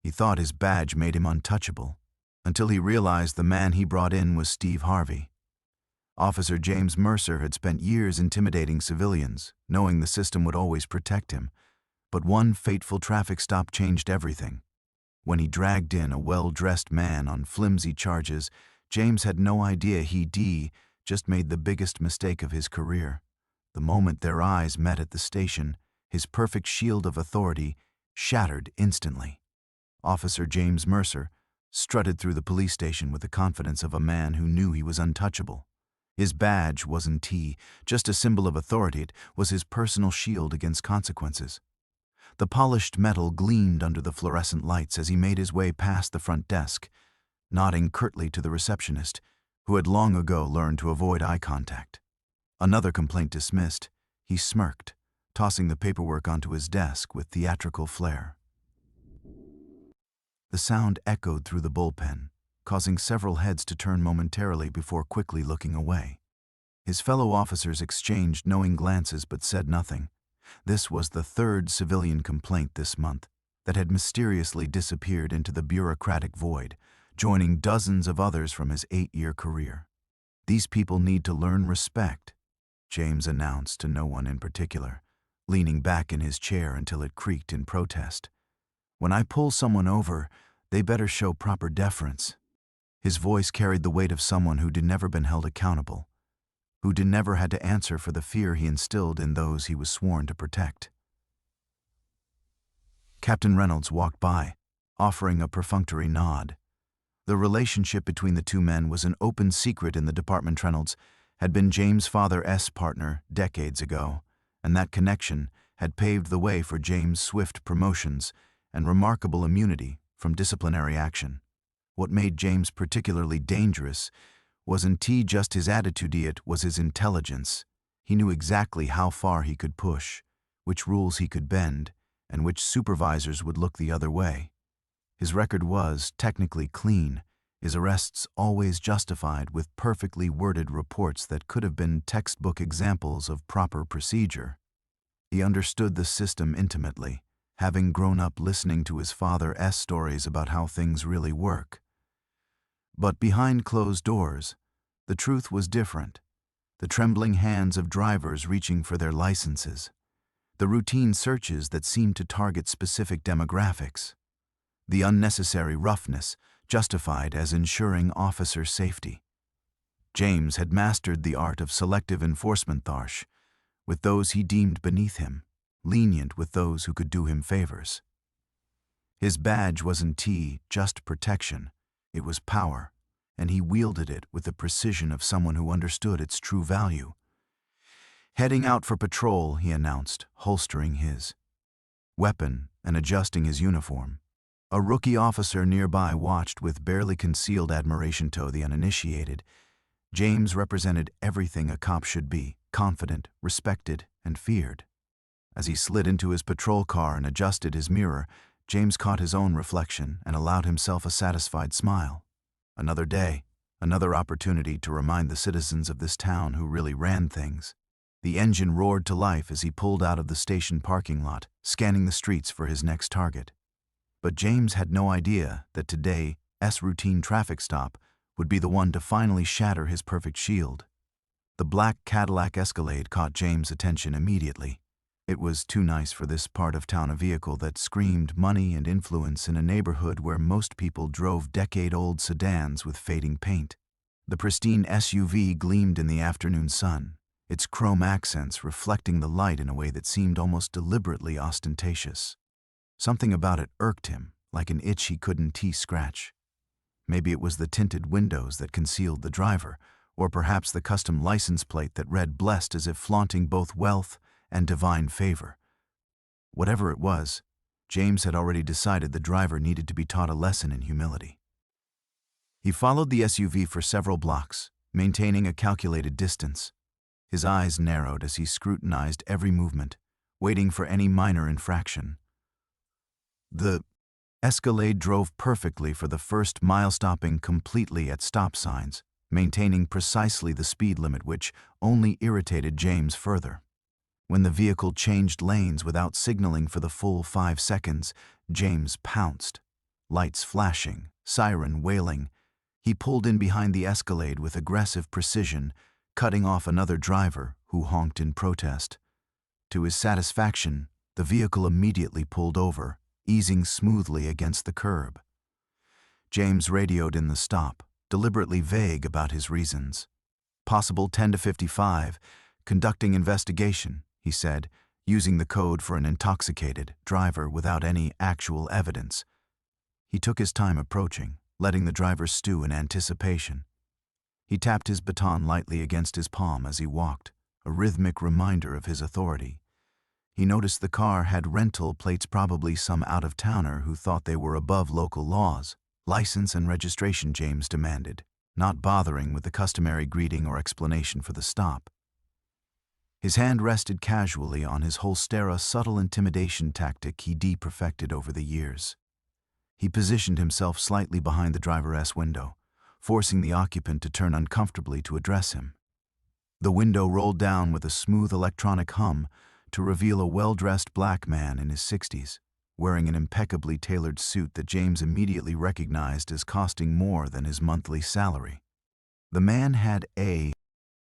He thought his badge made him untouchable, until he realized the man he brought in was Steve Harvey. Officer James Mercer had spent years intimidating civilians, knowing the system would always protect him. But one fateful traffic stop changed everything. When he dragged in a well-dressed man on flimsy charges, James had no idea he'd just made the biggest mistake of his career. The moment their eyes met at the station, his perfect shield of authority shattered instantly. Officer James Mercer strutted through the police station with the confidence of a man who knew he was untouchable. His badge wasn't just a symbol of authority, it was his personal shield against consequences. The polished metal gleamed under the fluorescent lights as he made his way past the front desk, nodding curtly to the receptionist, who had long ago learned to avoid eye contact. Another complaint dismissed, he smirked, tossing the paperwork onto his desk with theatrical flair. The sound echoed through the bullpen, causing several heads to turn momentarily before quickly looking away. His fellow officers exchanged knowing glances but said nothing. This was the third civilian complaint this month that had mysteriously disappeared into the bureaucratic void, joining dozens of others from his 8-year career. "These people need to learn respect," James announced to no one in particular, leaning back in his chair until it creaked in protest. "When I pull someone over, they better show proper deference." His voice carried the weight of someone who'd never been held accountable, who'd never had to answer for the fear he instilled in those he was sworn to protect. Captain Reynolds walked by, offering a perfunctory nod. The relationship between the two men was an open secret in the department. Reynolds had been James' father's partner decades ago, and that connection had paved the way for James' swift promotions and remarkable immunity from disciplinary action. What made James particularly dangerous wasn't just his attitude, it was his intelligence. He knew exactly how far he could push, which rules he could bend, and which supervisors would look the other way. His record was technically clean, his arrests always justified with perfectly worded reports that could have been textbook examples of proper procedure. He understood the system intimately, having grown up listening to his father's stories about how things really work. But behind closed doors, the truth was different. The trembling hands of drivers reaching for their licenses, the routine searches that seemed to target specific demographics, the unnecessary roughness justified as ensuring officer safety. James had mastered the art of selective enforcement, harsh with those he deemed beneath him, lenient with those who could do him favors. His badge wasn't just protection, it was power, and he wielded it with the precision of someone who understood its true value. "Heading out for patrol," he announced, holstering his weapon and adjusting his uniform. A rookie officer nearby watched with barely concealed admiration. To the uninitiated, James represented everything a cop should be: confident, respected, and feared. As he slid into his patrol car and adjusted his mirror, James caught his own reflection and allowed himself a satisfied smile. Another day, another opportunity to remind the citizens of this town who really ran things. The engine roared to life as he pulled out of the station parking lot, scanning the streets for his next target. But James had no idea that today's routine traffic stop would be the one to finally shatter his perfect shield. The black Cadillac Escalade caught James' attention immediately. It was too nice for this part of town, a vehicle that screamed money and influence in a neighborhood where most people drove decade-old sedans with fading paint. The pristine SUV gleamed in the afternoon sun, its chrome accents reflecting the light in a way that seemed almost deliberately ostentatious. Something about it irked him, like an itch he couldn't scratch. Maybe it was the tinted windows that concealed the driver, or perhaps the custom license plate that read "blessed," as if flaunting both wealth and divine favor. Whatever it was, James had already decided the driver needed to be taught a lesson in humility. He followed the SUV for several blocks, maintaining a calculated distance. His eyes narrowed as he scrutinized every movement, waiting for any minor infraction. The Escalade drove perfectly for the first mile, stopping completely at stop signs, maintaining precisely the speed limit, which only irritated James further. When the vehicle changed lanes without signaling for the full 5 seconds, James pounced. lights flashing, siren wailing. He pulled in behind the Escalade with aggressive precision, cutting off another driver who honked in protest. To his satisfaction, the vehicle immediately pulled over, easing smoothly against the curb. James radioed in the stop, deliberately vague about his reasons. Possible 10 to 55, conducting investigation, he said, using the code for an intoxicated driver without any actual evidence. He took his time approaching, letting the driver stew in anticipation. He tapped his baton lightly against his palm as he walked, a rhythmic reminder of his authority. He noticed the car had rental plates, probably some out-of-towner who thought they were above local laws. License and registration, James demanded, not bothering with the customary greeting or explanation for the stop. His hand rested casually on his holster, a subtle intimidation tactic he perfected over the years. He positioned himself slightly behind the driver's window, forcing the occupant to turn uncomfortably to address him. The window rolled down with a smooth electronic hum to reveal a well-dressed black man in his 60s, wearing an impeccably tailored suit that James immediately recognized as costing more than his monthly salary. The man had a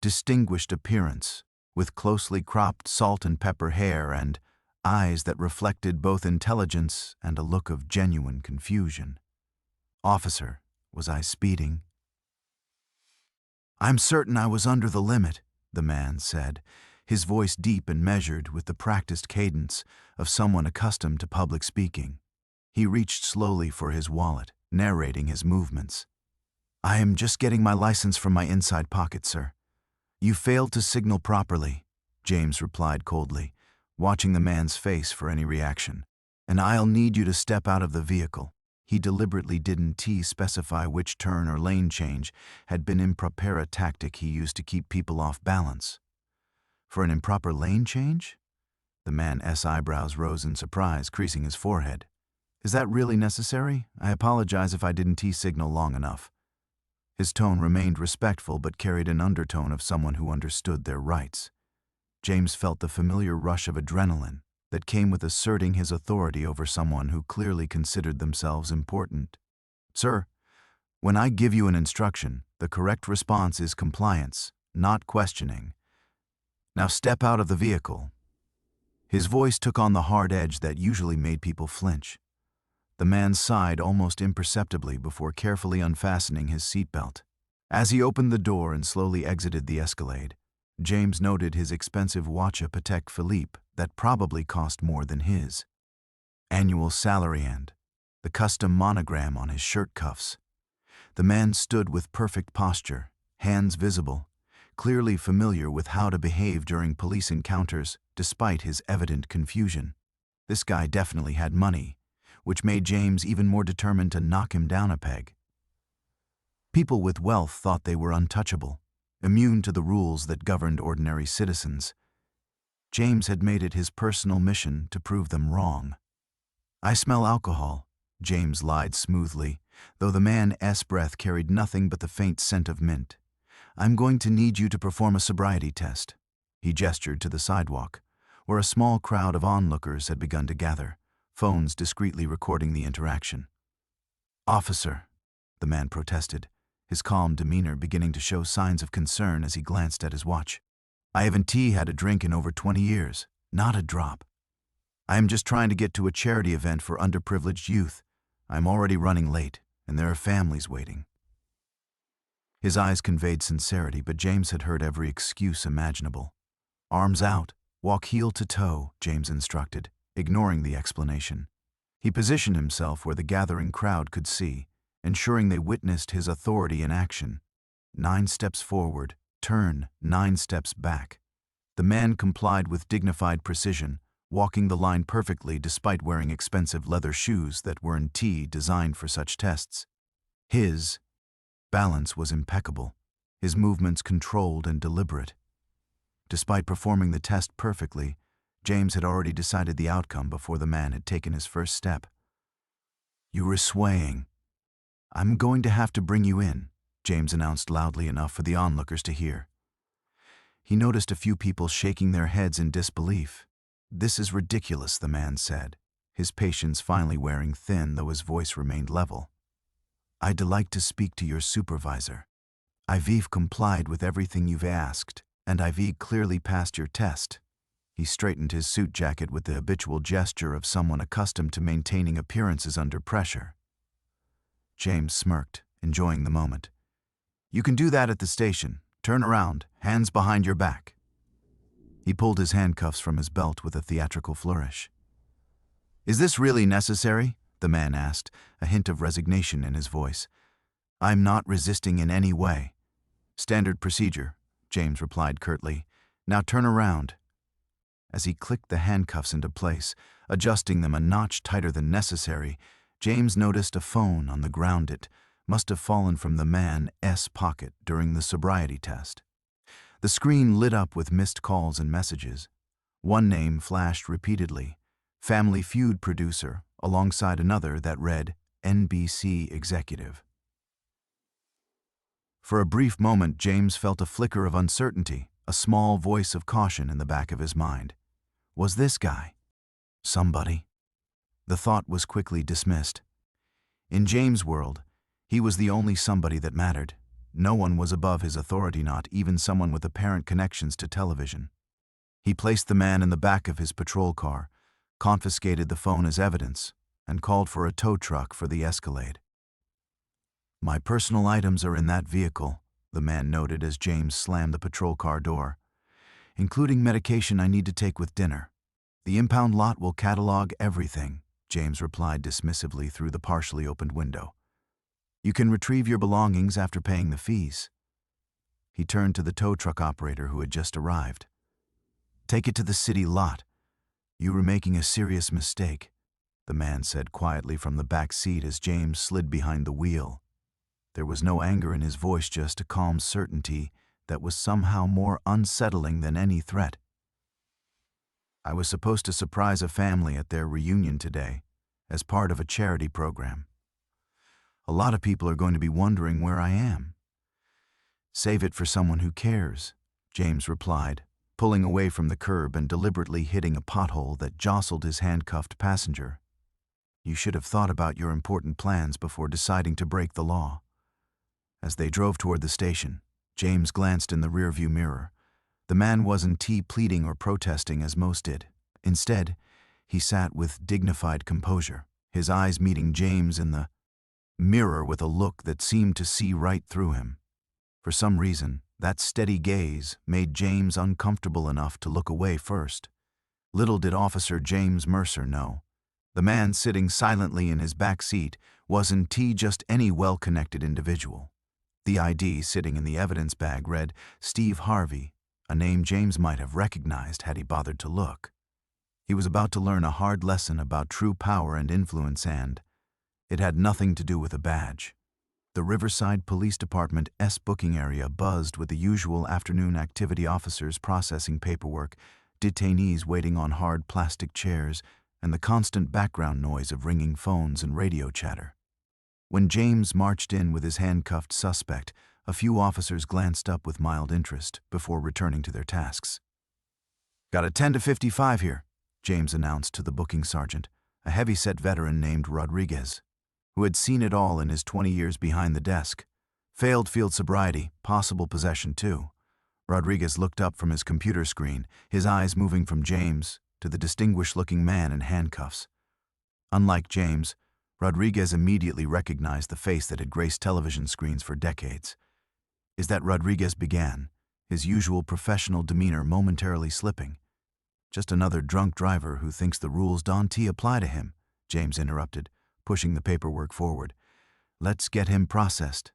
distinguished appearance, with closely cropped salt and pepper hair and eyes that reflected both intelligence and a look of genuine confusion. "Officer, was I speeding?" "I'm certain I was under the limit," the man said, his voice deep and measured with the practiced cadence of someone accustomed to public speaking. He reached slowly for his wallet, narrating his movements. "I am just getting my license from my inside pocket, sir." "You failed to signal properly," James replied coldly, watching the man's face for any reaction. "And I'll need you to step out of the vehicle." He deliberately didn't specify which turn or lane change had been improper, a tactic he used to keep people off balance. "For an improper lane change?" The man's eyebrows rose in surprise, creasing his forehead. "Is that really necessary? I apologize if I didn't signal long enough." His tone remained respectful but carried an undertone of someone who understood their rights. James felt the familiar rush of adrenaline that came with asserting his authority over someone who clearly considered themselves important. "Sir, when I give you an instruction, the correct response is compliance, not questioning. Now step out of the vehicle." His voice took on the hard edge that usually made people flinch. The man sighed almost imperceptibly before carefully unfastening his seatbelt. As he opened the door and slowly exited the Escalade, James noted his expensive watch, a Patek Philippe that probably cost more than his annual salary, and the custom monogram on his shirt cuffs. The man stood with perfect posture, hands visible, clearly familiar with how to behave during police encounters, despite his evident confusion. This guy definitely had money, which made James even more determined to knock him down a peg. People with wealth thought they were untouchable, immune to the rules that governed ordinary citizens. James had made it his personal mission to prove them wrong. "I smell alcohol," James lied smoothly, though the man's breath carried nothing but the faint scent of mint. "I'm going to need you to perform a sobriety test." He gestured to the sidewalk, where a small crowd of onlookers had begun to gather, phones discreetly recording the interaction. "Officer," the man protested, his calm demeanor beginning to show signs of concern as he glanced at his watch. "I haven't had a drink in over 20 years, not a drop. I am just trying to get to a charity event for underprivileged youth. I'm already running late, and there are families waiting." His eyes conveyed sincerity, but James had heard every excuse imaginable. "Arms out, walk heel to toe," James instructed, ignoring the explanation. He positioned himself where the gathering crowd could see, ensuring they witnessed his authority in action. 9 steps forward, turn 9 steps back. The man complied with dignified precision, walking the line perfectly despite wearing expensive leather shoes that weren't designed for such tests. His balance was impeccable, his movements controlled and deliberate. Despite performing the test perfectly, James had already decided the outcome before the man had taken his first step. "You were swaying. I'm going to have to bring you in," James announced loudly enough for the onlookers to hear. He noticed a few people shaking their heads in disbelief. "This is ridiculous," the man said, his patience finally wearing thin, though his voice remained level. "I'd like to speak to your supervisor. I've complied with everything you've asked, and I've clearly passed your test." He straightened his suit jacket with the habitual gesture of someone accustomed to maintaining appearances under pressure. James smirked, enjoying the moment. "You can do that at the station. Turn around, hands behind your back." He pulled his handcuffs from his belt with a theatrical flourish. "Is this really necessary?" the man asked, a hint of resignation in his voice. "I'm not resisting in any way." "Standard procedure," James replied curtly. "Now turn around." As he clicked the handcuffs into place, adjusting them a notch tighter than necessary, James noticed a phone on the ground. It must have fallen from the man's pocket during the sobriety test. The screen lit up with missed calls and messages. One name flashed repeatedly, Family Feud producer, alongside another that read NBC executive. For a brief moment, James felt a flicker of uncertainty, a small voice of caution in the back of his mind. Was this guy somebody? The thought was quickly dismissed. In James' world, he was the only somebody that mattered. No one was above his authority, not even someone with apparent connections to television. He placed the man in the back of his patrol car, confiscated the phone as evidence, and called for a tow truck for the Escalade. "My personal items are in that vehicle," the man noted as James slammed the patrol car door, "including medication I need to take with dinner. The impound lot will catalog everything," James replied dismissively through the partially opened window. "You can retrieve your belongings after paying the fees." He turned to the tow truck operator who had just arrived. "Take it to the city lot. You were making a serious mistake," the man said quietly from the back seat as James slid behind the wheel. There was no anger in his voice, just a calm certainty that was somehow more unsettling than any threat. "I was supposed to surprise a family at their reunion today, as part of a charity program. A lot of people are going to be wondering where I am." "Save it for someone who cares," James replied, pulling away from the curb and deliberately hitting a pothole that jostled his handcuffed passenger. "You should have thought about your important plans before deciding to break the law." As they drove toward the station, James glanced in the rearview mirror. The man wasn't pleading or protesting as most did. Instead, he sat with dignified composure, his eyes meeting James in the mirror with a look that seemed to see right through him. For some reason, that steady gaze made James uncomfortable enough to look away first. Little did Officer James Mercer know. The man sitting silently in his back seat wasn't just any well-connected individual. The ID sitting in the evidence bag read Steve Harvey, a name James might have recognized had he bothered to look. He was about to learn a hard lesson about true power and influence, and it had nothing to do with a badge. The Riverside Police Department's booking area buzzed with the usual afternoon activity: officers processing paperwork, detainees waiting on hard plastic chairs, and the constant background noise of ringing phones and radio chatter. When James marched in with his handcuffed suspect, a few officers glanced up with mild interest before returning to their tasks. "Got a 10 to 55 here," James announced to the booking sergeant, a heavy-set veteran named Rodriguez, who had seen it all in his 20 years behind the desk. "Failed field sobriety, possible possession too." Rodriguez looked up from his computer screen, his eyes moving from James to the distinguished-looking man in handcuffs. Unlike James, Rodriguez immediately recognized the face that had graced television screens for decades. "Is that Rodriguez?" began, his usual professional demeanor momentarily slipping. "Just another drunk driver who thinks the rules don't apply to him," James interrupted, pushing the paperwork forward. "Let's get him processed."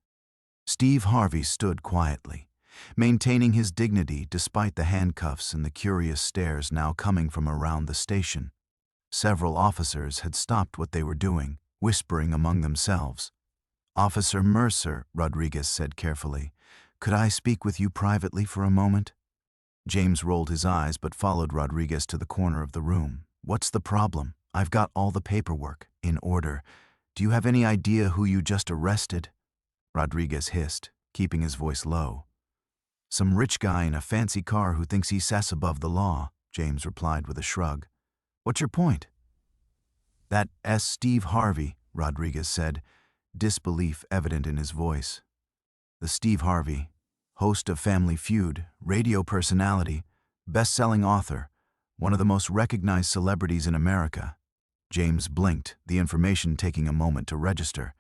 Steve Harvey stood quietly, maintaining his dignity despite the handcuffs and the curious stares now coming from around the station. Several officers had stopped what they were doing, whispering among themselves. "Officer Mercer," Rodriguez said carefully, "could I speak with you privately for a moment?" James rolled his eyes but followed Rodriguez to the corner of the room. "What's the problem? I've got all the paperwork in order. Do you have any idea who you just arrested?" Rodriguez hissed, keeping his voice low. "Some rich guy in a fancy car who thinks he's sass above the law," James replied with a shrug. "What's your point?" That Steve Harvey, Rodriguez said, disbelief evident in his voice. The Steve Harvey, host of Family Feud, radio personality, best-selling author, one of the most recognized celebrities in America. James blinked, the information taking a moment to register.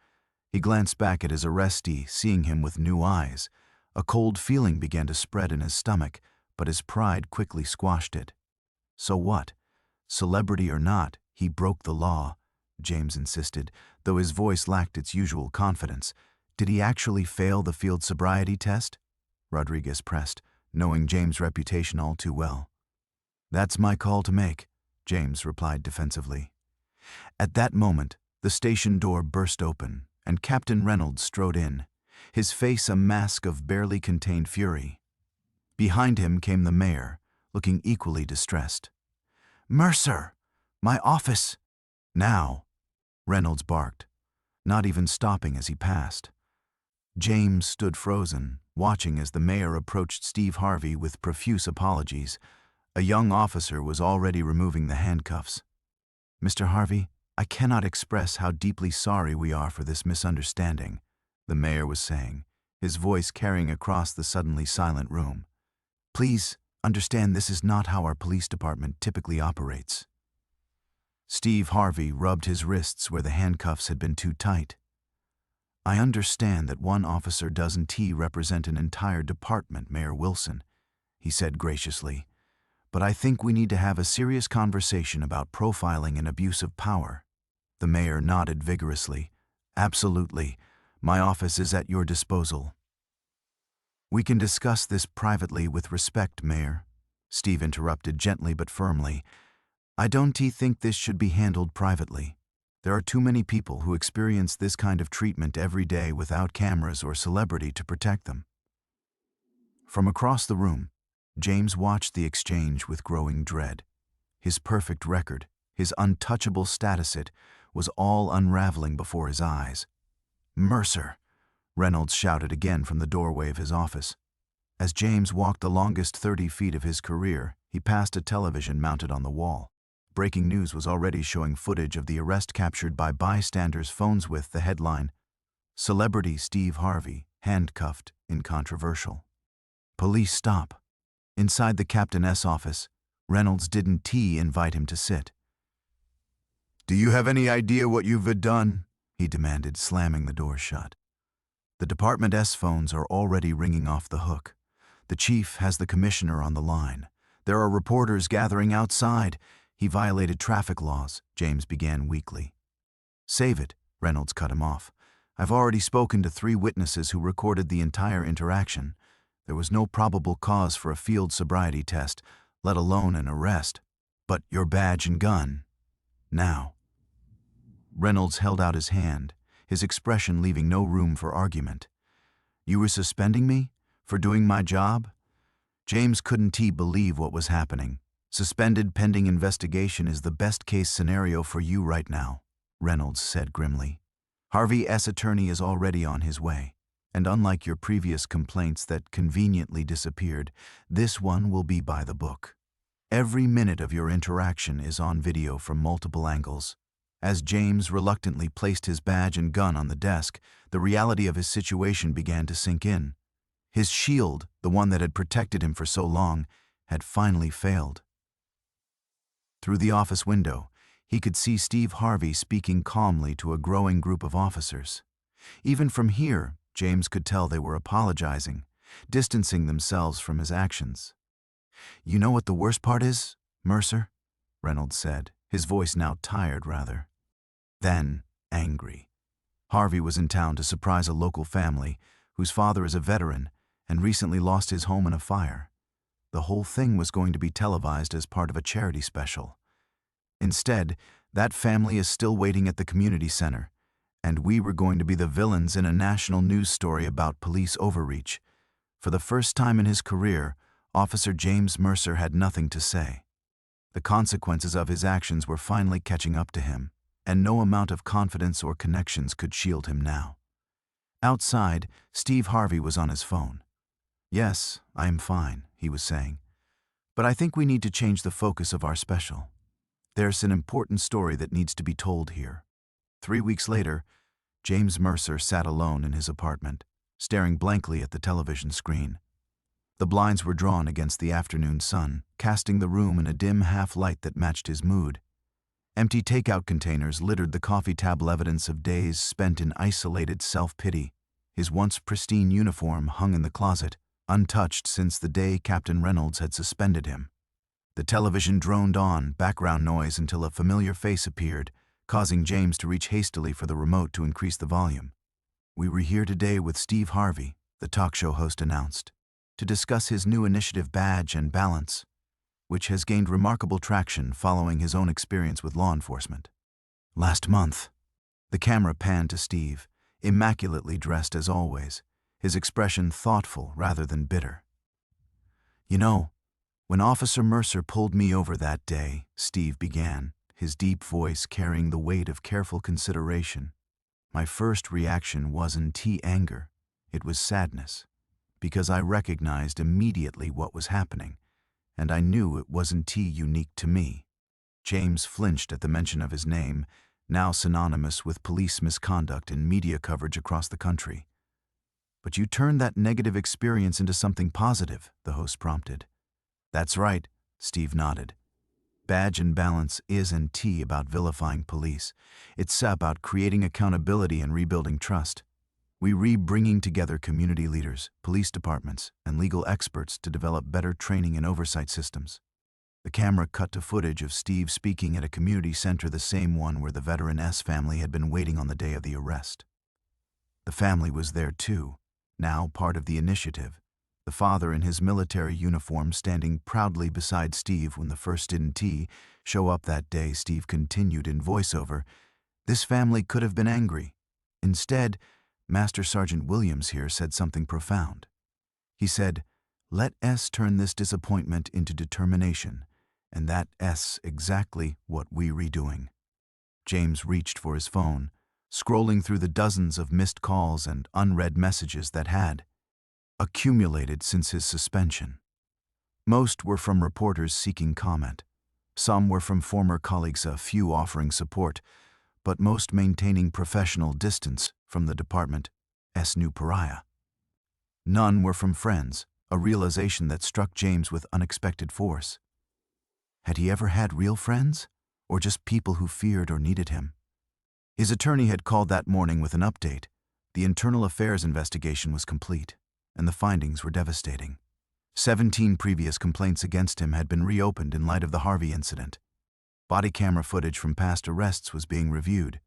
He glanced back at his arrestee, seeing him with new eyes. A cold feeling began to spread in his stomach, but his pride quickly squashed it. So what? Celebrity or not, he broke the law, James insisted, though his voice lacked its usual confidence. Did he actually fail the field sobriety test? Rodriguez pressed, knowing James' reputation all too well. That's my call to make, James replied defensively. At that moment, the station door burst open, and Captain Reynolds strode in, his face a mask of barely contained fury. Behind him came the mayor, looking equally distressed. "Mercer! My office!" "Now!" Reynolds barked, not even stopping as he passed. James stood frozen, watching as the mayor approached Steve Harvey with profuse apologies. A young officer was already removing the handcuffs. "Mr. Harvey, I cannot express how deeply sorry we are for this misunderstanding," the mayor was saying, his voice carrying across the suddenly silent room. "Please understand this is not how our police department typically operates." Steve Harvey rubbed his wrists where the handcuffs had been too tight. "I understand that one officer doesn't represent an entire department, Mayor Wilson," he said graciously, "but I think we need to have a serious conversation about profiling and abuse of power." The mayor nodded vigorously. "Absolutely. My office is at your disposal." "We can discuss this privately with respect, Mayor," Steve interrupted gently but firmly. "I don't think this should be handled privately. There are too many people who experience this kind of treatment every day without cameras or celebrity to protect them." From across the room, James watched the exchange with growing dread. His perfect record, his untouchable status was all unraveling before his eyes. "Mercer!" Reynolds shouted again from the doorway of his office. As James walked the longest 30 feet of his career, he passed a television mounted on the wall. Breaking news was already showing footage of the arrest captured by bystanders' phones with the headline, "Celebrity Steve Harvey, handcuffed in controversial." Police stop. Inside the captain's office, Reynolds didn't invite him to sit. "Do you have any idea what you've done?" he demanded, slamming the door shut. "The department's phones are already ringing off the hook. The chief has the commissioner on the line. There are reporters gathering outside. He violated traffic laws," James began weakly. "Save it," Reynolds cut him off. "I've already spoken to 3 witnesses who recorded the entire interaction. There was no probable cause for a field sobriety test, let alone an arrest. But your badge and gun. Now." Reynolds held out his hand, his expression leaving no room for argument. "You were suspending me? For doing my job?" James couldn't believe what was happening. "Suspended pending investigation is the best-case scenario for you right now," Reynolds said grimly. "Harvey's attorney is already on his way, and unlike your previous complaints that conveniently disappeared, this one will be by the book. Every minute of your interaction is on video from multiple angles." As James reluctantly placed his badge and gun on the desk, the reality of his situation began to sink in. His shield, the one that had protected him for so long, had finally failed. Through the office window, he could see Steve Harvey speaking calmly to a growing group of officers. Even from here, James could tell they were apologizing, distancing themselves from his actions. "You know what the worst part is, Mercer?" Reynolds said, his voice now tired rather. Then, angry. Harvey was in town to surprise a local family whose father is a veteran and recently lost his home in a fire. The whole thing was going to be televised as part of a charity special. Instead, that family is still waiting at the community center, and we were going to be the villains in a national news story about police overreach. For the first time in his career, Officer James Mercer had nothing to say. The consequences of his actions were finally catching up to him, and no amount of confidence or connections could shield him now. Outside, Steve Harvey was on his phone. "Yes, I am fine," he was saying. "But I think we need to change the focus of our special. There's an important story that needs to be told here. 3 weeks later, James Mercer sat alone in his apartment, staring blankly at the television screen. The blinds were drawn against the afternoon sun, casting the room in a dim half-light that matched his mood. Empty takeout containers littered the coffee table, evidence of days spent in isolated self-pity. His once pristine uniform hung in the closet, untouched since the day Captain Reynolds had suspended him. The television droned on, background noise, until a familiar face appeared, causing James to reach hastily for the remote to increase the volume. "We were here today with Steve Harvey," the talk show host announced, "to discuss his new initiative Badge and Balance, which has gained remarkable traction following his own experience with law enforcement. Last month." The camera panned to Steve, immaculately dressed as always, his expression thoughtful rather than bitter. "You know, when Officer Mercer pulled me over that day," Steve began, his deep voice carrying the weight of careful consideration, "my first reaction wasn't anger, it was sadness, because I recognized immediately what was happening, and I knew it wasn't unique to me." James flinched at the mention of his name, now synonymous with police misconduct and media coverage across the country. "But you turned that negative experience into something positive," the host prompted. "That's right," Steve nodded. "Badge and Balance isn't about vilifying police. It's about creating accountability and rebuilding trust. We're bringing together community leaders, police departments, and legal experts to develop better training and oversight systems." The camera cut to footage of Steve speaking at a community center, the same one where the veteran S family had been waiting on the day of the arrest. The family was there too, now part of the initiative, the father in his military uniform standing proudly beside Steve when the first didn't show up that day. Steve continued in voiceover, "This family could have been angry. Instead, Master Sergeant Williams here said something profound. He said, 'Let S turn this disappointment into determination,' and that's exactly what we're redoing." James reached for his phone, scrolling through the dozens of missed calls and unread messages that had accumulated since his suspension. Most were from reporters seeking comment. Some were from former colleagues, a few offering support, but most maintaining professional distance from the department's new pariah. None were from friends, a realization that struck James with unexpected force. Had he ever had real friends, or just people who feared or needed him? His attorney had called that morning with an update. The internal affairs investigation was complete, and the findings were devastating. 17 previous complaints against him had been reopened in light of the Harvey incident. Body camera footage from past arrests was being reviewed.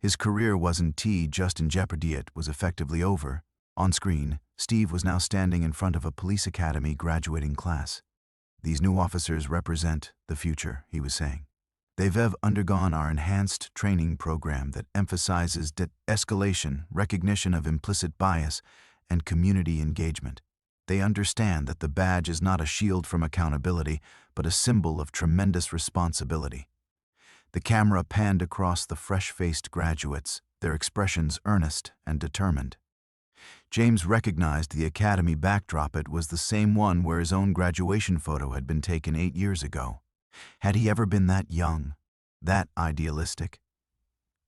His career wasn't just in jeopardy, it was effectively over. On screen, Steve was now standing in front of a police academy graduating class. "These new officers represent the future," he was saying. "They've undergone our enhanced training program that emphasizes de-escalation, recognition of implicit bias, and community engagement. They understand that the badge is not a shield from accountability, but a symbol of tremendous responsibility." The camera panned across the fresh-faced graduates, their expressions earnest and determined. James recognized the academy backdrop. It was the same one where his own graduation photo had been taken 8 years ago. Had he ever been that young, that idealistic?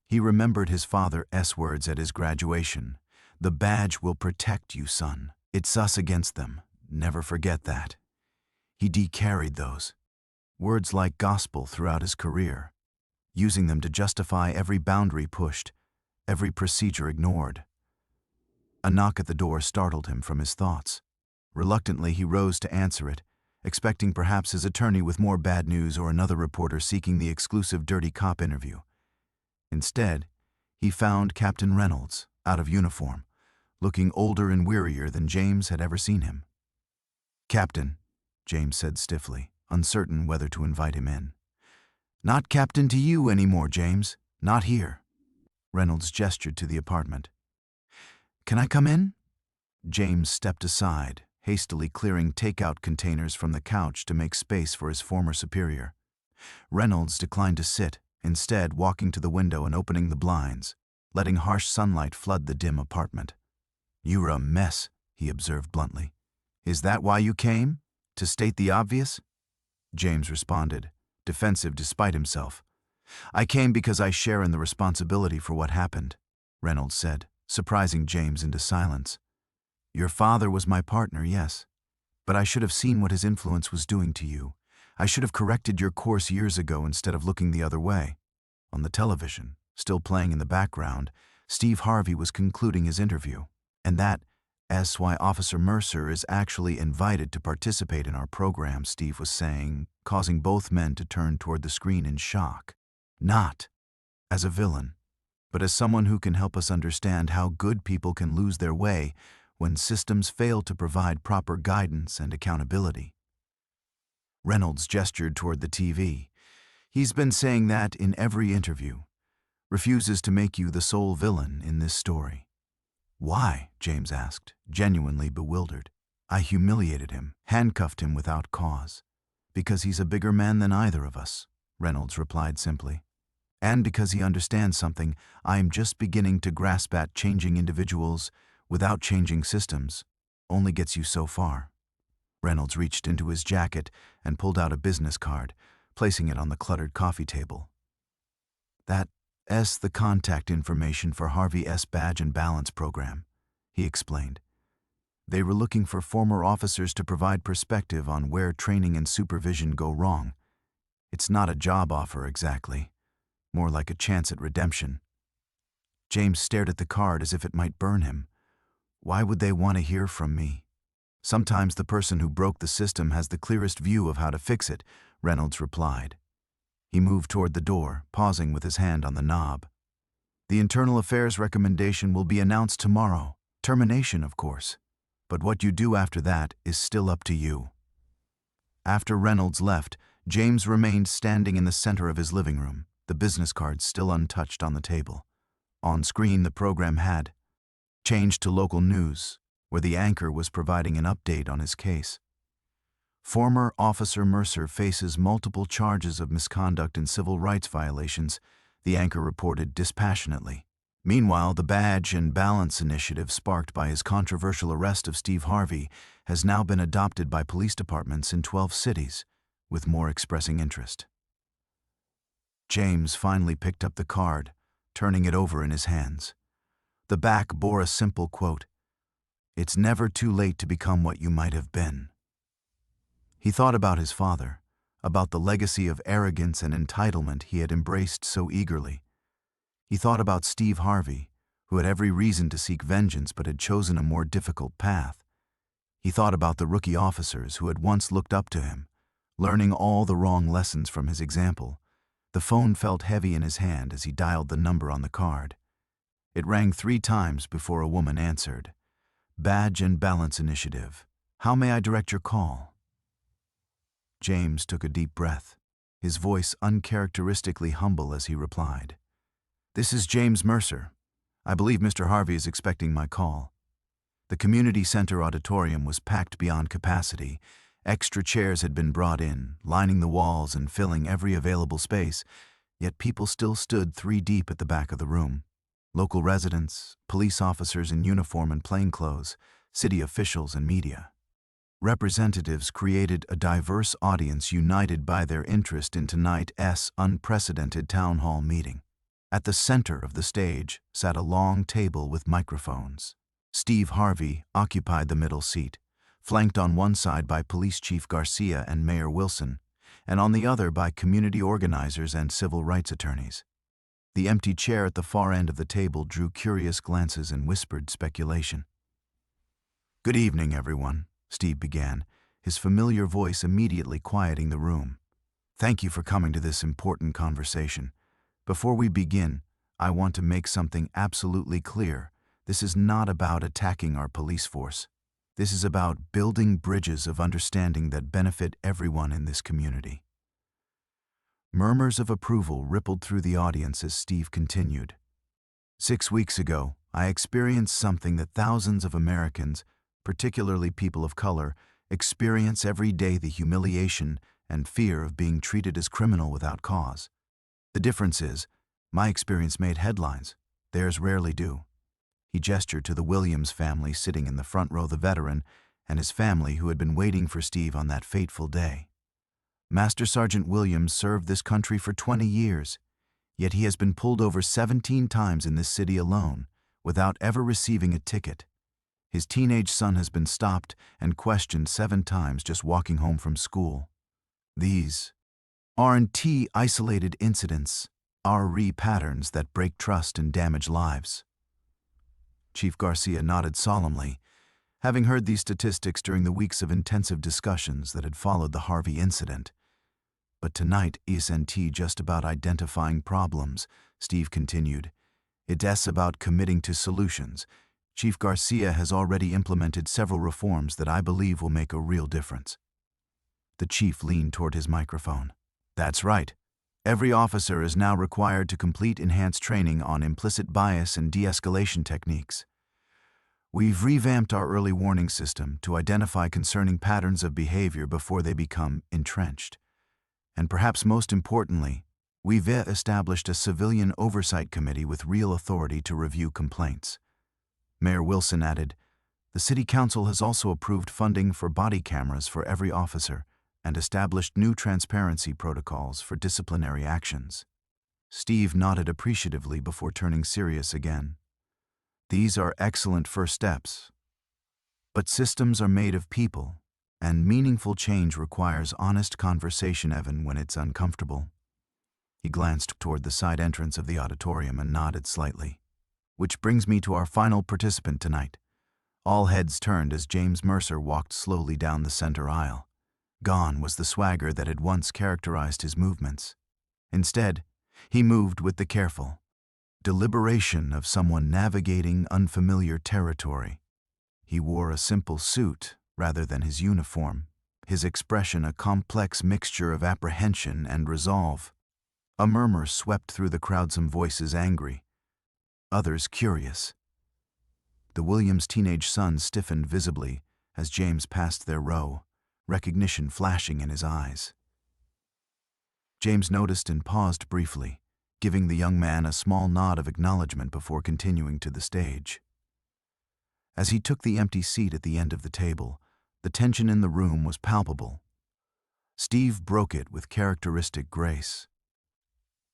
He remembered his father's words at his graduation, "The badge will protect you, son. It's us against them. Never forget that." He carried those words like gospel throughout his career, using them to justify every boundary pushed, every procedure ignored. A knock at the door startled him from his thoughts. Reluctantly, he rose to answer it, expecting perhaps his attorney with more bad news or another reporter seeking the exclusive dirty cop interview. Instead, he found Captain Reynolds, out of uniform, looking older and wearier than James had ever seen him. "Captain," James said stiffly, uncertain whether to invite him in. "Not captain to you anymore, James. Not here." Reynolds gestured to the apartment. "Can I come in?" James stepped aside, hastily clearing takeout containers from the couch to make space for his former superior. Reynolds declined to sit, instead walking to the window and opening the blinds, letting harsh sunlight flood the dim apartment. "You're a mess," he observed bluntly. "Is that why you came? To state the obvious?" James responded, defensive despite himself. "I came because I share in the responsibility for what happened," Reynolds said, surprising James into silence. "Your father was my partner, yes. But I should have seen what his influence was doing to you. I should have corrected your course years ago instead of looking the other way." On the television, still playing in the background, Steve Harvey was concluding his interview. "And that's why Officer Mercer is actually invited to participate in our program," Steve was saying, causing both men to turn toward the screen in shock. "Not as a villain, but as someone who can help us understand how good people can lose their way when systems fail to provide proper guidance and accountability." Reynolds gestured toward the TV. "He's been saying that in every interview. Refuses to make you the sole villain in this story." "Why?" James asked, genuinely bewildered. "I humiliated him, handcuffed him without cause. Because he's a bigger man than either of us," Reynolds replied simply. "And because he understands something I'm just beginning to grasp at: changing individuals without changing systems only gets you so far." Reynolds reached into his jacket and pulled out a business card, placing it on the cluttered coffee table. "That's the contact information for Harvey S. Badge and Balance program," he explained. "They were looking for former officers to provide perspective on where training and supervision go wrong. It's not a job offer exactly, more like a chance at redemption." James stared at the card as if it might burn him. "Why would they want to hear from me?" "Sometimes the person who broke the system has the clearest view of how to fix it," Reynolds replied. He moved toward the door, pausing with his hand on the knob. "The internal affairs recommendation will be announced tomorrow. Termination, of course. But what you do after that is still up to you." After Reynolds left, James remained standing in the center of his living room, the business cards still untouched on the table. On screen, the program had changed to local news, where the anchor was providing an update on his case. "Former Officer Mercer faces multiple charges of misconduct and civil rights violations," the anchor reported dispassionately. Meanwhile, the Badge and Balance initiative sparked by his controversial arrest of Steve Harvey has now been adopted by police departments in 12 cities, with more expressing interest. James finally picked up the card, turning it over in his hands. The back bore a simple quote: "It's never too late to become what you might have been." He thought about his father, about the legacy of arrogance and entitlement he had embraced so eagerly. He thought about Steve Harvey, who had every reason to seek vengeance but had chosen a more difficult path. He thought about the rookie officers who had once looked up to him, learning all the wrong lessons from his example. The phone felt heavy in his hand as he dialed the number on the card. It rang 3 times before a woman answered. "Badge and Balance Initiative. How may I direct your call?" James took a deep breath, his voice uncharacteristically humble as he replied. "This is James Mercer. I believe Mr. Harvey is expecting my call." The community center auditorium was packed beyond capacity. Extra chairs had been brought in, lining the walls and filling every available space, yet people still stood 3 deep at the back of the room. Local residents, police officers in uniform and plainclothes, city officials and media. Representatives created a diverse audience united by their interest in tonight's unprecedented town hall meeting. At the center of the stage sat a long table with microphones. Steve Harvey occupied the middle seat, flanked on one side by Police Chief Garcia and Mayor Wilson, and on the other by community organizers and civil rights attorneys. The empty chair at the far end of the table drew curious glances and whispered speculation. "Good evening, everyone," Steve began, his familiar voice immediately quieting the room. "Thank you for coming to this important conversation. Before we begin, I want to make something absolutely clear. This is not about attacking our police force. This is about building bridges of understanding that benefit everyone in this community." Murmurs of approval rippled through the audience as Steve continued. 6 weeks ago, I experienced something that thousands of Americans, particularly people of color, experience every day: the humiliation and fear of being treated as criminal without cause. The difference is, my experience made headlines. Theirs rarely do. He gestured to the Williams family sitting in the front row, the veteran, and his family who had been waiting for Steve on that fateful day. Master Sergeant Williams served this country for 20 years, yet he has been pulled over 17 times in this city alone, without ever receiving a ticket. His teenage son has been stopped and questioned 7 times just walking home from school. These aren't isolated incidents, are patterns that break trust and damage lives. Chief Garcia nodded solemnly, having heard these statistics during the weeks of intensive discussions that had followed the Harvey incident. But tonight isn't just about identifying problems, Steve continued. It's about committing to solutions. Chief Garcia has already implemented several reforms that I believe will make a real difference. The chief leaned toward his microphone. That's right. Every officer is now required to complete enhanced training on implicit bias and de-escalation techniques. We've revamped our early warning system to identify concerning patterns of behavior before they become entrenched. And perhaps most importantly, we've established a civilian oversight committee with real authority to review complaints. Mayor Wilson added, the City Council has also approved funding for body cameras for every officer and established new transparency protocols for disciplinary actions. Steve nodded appreciatively before turning serious again. These are excellent first steps. But systems are made of people, and meaningful change requires honest conversation even when it's uncomfortable. He glanced toward the side entrance of the auditorium and nodded slightly. Which brings me to our final participant tonight. All heads turned as James Mercer walked slowly down the center aisle. Gone was the swagger that had once characterized his movements. Instead, he moved with the careful deliberation of someone navigating unfamiliar territory. He wore a simple suit rather than his uniform, his expression a complex mixture of apprehension and resolve. A murmur swept through the crowd, some voices angry, others curious. The Williams' teenage son stiffened visibly as James passed their row, recognition flashing in his eyes. James noticed and paused briefly, giving the young man a small nod of acknowledgement before continuing to the stage. As he took the empty seat at the end of the table, the tension in the room was palpable. Steve broke it with characteristic grace.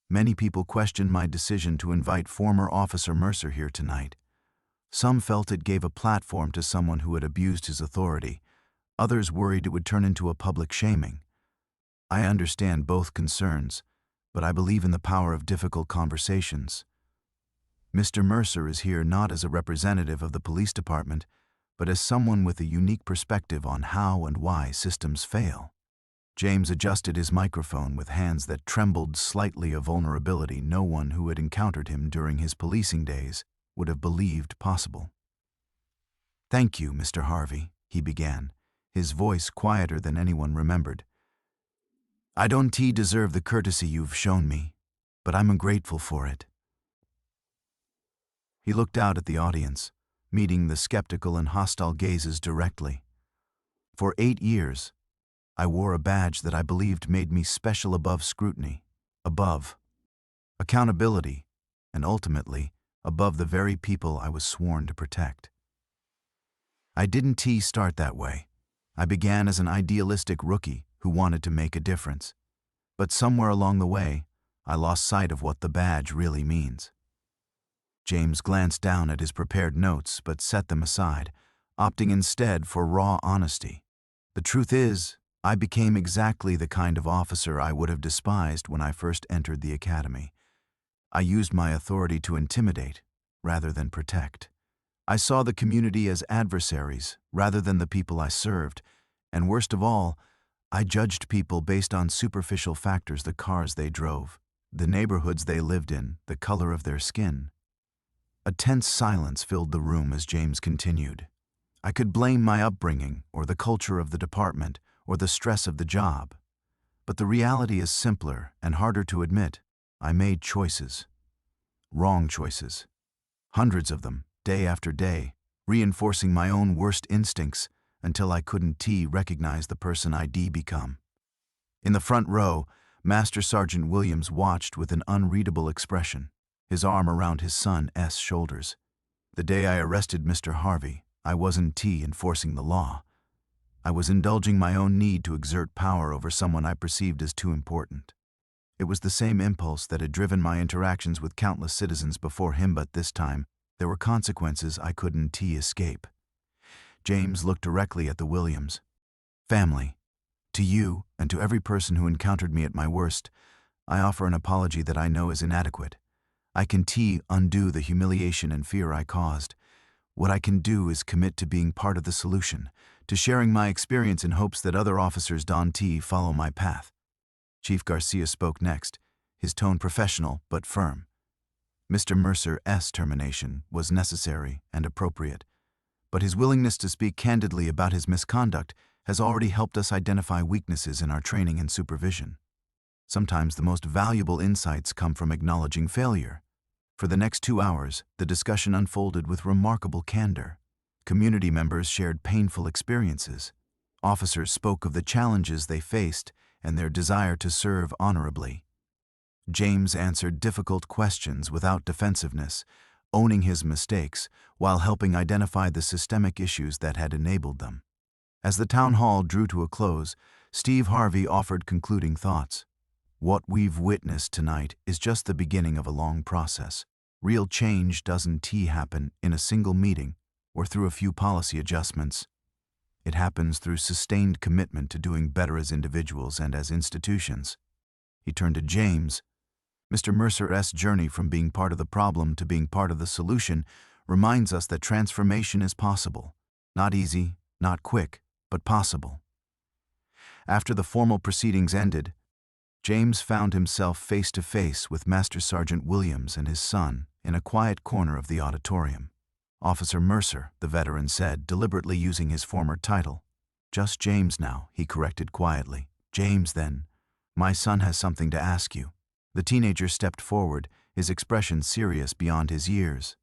Many people questioned my decision to invite former Officer Mercer here tonight. Some felt it gave a platform to someone who had abused his authority. Others worried it would turn into a public shaming. I understand both concerns, but I believe in the power of difficult conversations. Mr. Mercer is here not as a representative of the police department, but as someone with a unique perspective on how and why systems fail. James adjusted his microphone with hands that trembled slightly, a vulnerability no one who had encountered him during his policing days would have believed possible. Thank you, Mr. Harvey, he began, his voice quieter than anyone remembered. I don't deserve the courtesy you've shown me, but I'm grateful for it. He looked out at the audience, meeting the skeptical and hostile gazes directly. For 8 years, I wore a badge that I believed made me special above scrutiny, above accountability, and ultimately, above the very people I was sworn to protect. I didn't start that way. I began as an idealistic rookie who wanted to make a difference. But somewhere along the way, I lost sight of what the badge really means. James glanced down at his prepared notes but set them aside, opting instead for raw honesty. The truth is, I became exactly the kind of officer I would have despised when I first entered the academy. I used my authority to intimidate rather than protect. I saw the community as adversaries rather than the people I served, and worst of all, I judged people based on superficial factors: the cars they drove, the neighborhoods they lived in, the color of their skin. A tense silence filled the room as James continued. I could blame my upbringing, or the culture of the department, or the stress of the job. But the reality is simpler and harder to admit. I made choices. Wrong choices. Hundreds of them, day after day, reinforcing my own worst instincts until I couldn't recognize the person I'd become. In the front row, Master Sergeant Williams watched with an unreadable expression, his arm around his son's shoulders. The day I arrested Mr. Harvey, I wasn't enforcing the law. I was indulging my own need to exert power over someone I perceived as too important. It was the same impulse that had driven my interactions with countless citizens before him, but this time, there were consequences I couldn't escape. James looked directly at the Williams. Family, to you and to every person who encountered me at my worst, I offer an apology that I know is inadequate. I can undo the humiliation and fear I caused. What I can do is commit to being part of the solution, to sharing my experience in hopes that other officers follow my path. Chief Garcia spoke next, his tone professional but firm. Mr. Mercer's termination was necessary and appropriate, but his willingness to speak candidly about his misconduct has already helped us identify weaknesses in our training and supervision. Sometimes the most valuable insights come from acknowledging failure. For the next 2 hours, the discussion unfolded with remarkable candor. Community members shared painful experiences. Officers spoke of the challenges they faced and their desire to serve honorably. James answered difficult questions without defensiveness, owning his mistakes while helping identify the systemic issues that had enabled them. As the town hall drew to a close, Steve Harvey offered concluding thoughts. What we've witnessed tonight is just the beginning of a long process. Real change doesn't happen in a single meeting or through a few policy adjustments. It happens through sustained commitment to doing better as individuals and as institutions. He turned to James. Mr. Mercer's journey from being part of the problem to being part of the solution reminds us that transformation is possible. Not easy, not quick, but possible. After the formal proceedings ended, James found himself face to face with Master Sergeant Williams and his son in a quiet corner of the auditorium. Officer Mercer, the veteran said, deliberately using his former title. Just James now, he corrected quietly. James, then. My son has something to ask you. The teenager stepped forward, his expression serious beyond his years.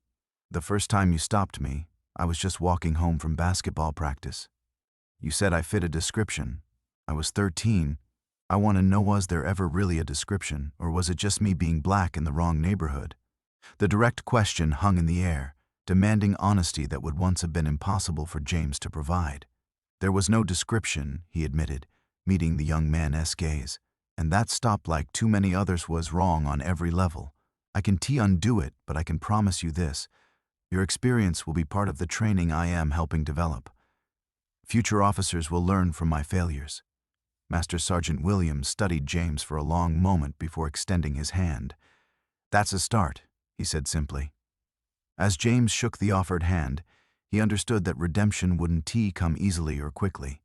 The first time you stopped me, I was just walking home from basketball practice. You said I fit a description. I was 13. I want to know, was there ever really a description, or was it just me being black in the wrong neighborhood? The direct question hung in the air, demanding honesty that would once have been impossible for James to provide. There was no description, he admitted, meeting the young man's gaze, and that stop, like too many others, was wrong on every level. I can undo it, but I can promise you this. Your experience will be part of the training I am helping develop. Future officers will learn from my failures. Master Sergeant Williams studied James for a long moment before extending his hand. That's a start, he said simply. As James shook the offered hand, he understood that redemption wouldn't come easily or quickly.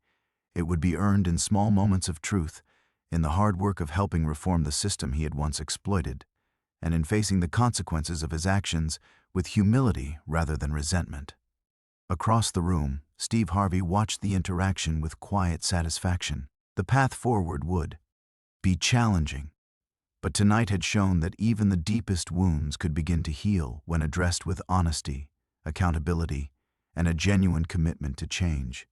It would be earned in small moments of truth, in the hard work of helping reform the system he had once exploited, and in facing the consequences of his actions with humility rather than resentment. Across the room, Steve Harvey watched the interaction with quiet satisfaction. The path forward would be challenging, but tonight had shown that even the deepest wounds could begin to heal when addressed with honesty, accountability, and a genuine commitment to change.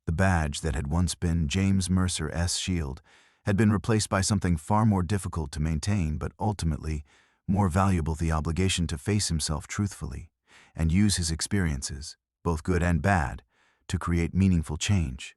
The badge that had once been James Mercer's shield had been replaced by something far more difficult to maintain, but ultimately more valuable: the obligation to face himself truthfully and use his experiences, both good and bad, to create meaningful change.